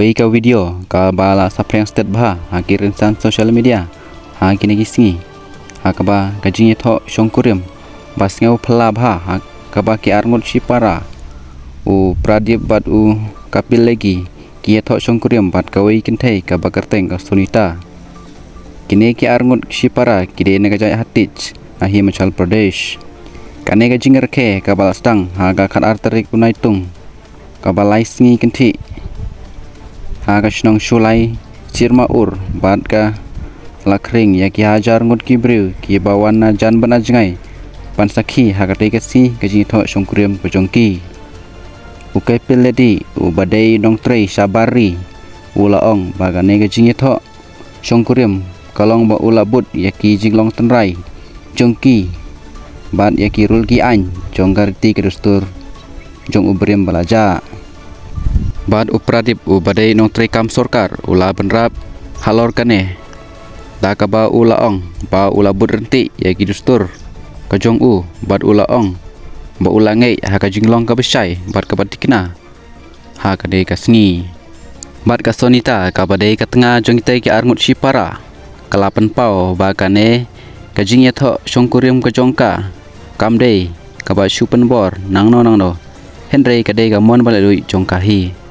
Kawai ka video ka bala saprang stet bah kirin san social media kini gisngi kaba kajing tho shongkurim basngau phla bha kaba ki arngot shipara u pradip bat u kapil lagi ki tho shongkurim bat kawai kinthai kaba kerteng ka sunita kini ki arngot shipara kide ne gajai hatich Himachal Pradesh kane gajing rkhe kaba stang ga khat arterik unaitung kaba laisngi kinthi ka shnong shulai sirma ur bat ka lakring ya ki hajar ngut ki breu ki bawana jan bana jangai pansakhi ha ka tekasi kaji tho shongkuriam kujongki ukai peledi u badai dong trei sabari ulaong bagane kaji tho shongkuriam kalong ba ulabut ya ki jinglong tenrai jongki bat ya ki rul ki an jonggarti kedustur jong ubriam balaja Bad upradip u badai nong trekam sorkar ula benrap halor kane dakaba ula ong ba ula budrenti ya gidustur kajong u bad ula ong ba ula ngai ha ka jinglong ka besai bad ka batikna ha ka dei kasni bad ka sonita ka badai ka tengah jong tai ki arngut shipara kalapan pau ba kane ka jingya tho shongkuriam ka jongka kamdei ka ba shupen bor nangno henrei ka dei ka mon balai jongka hi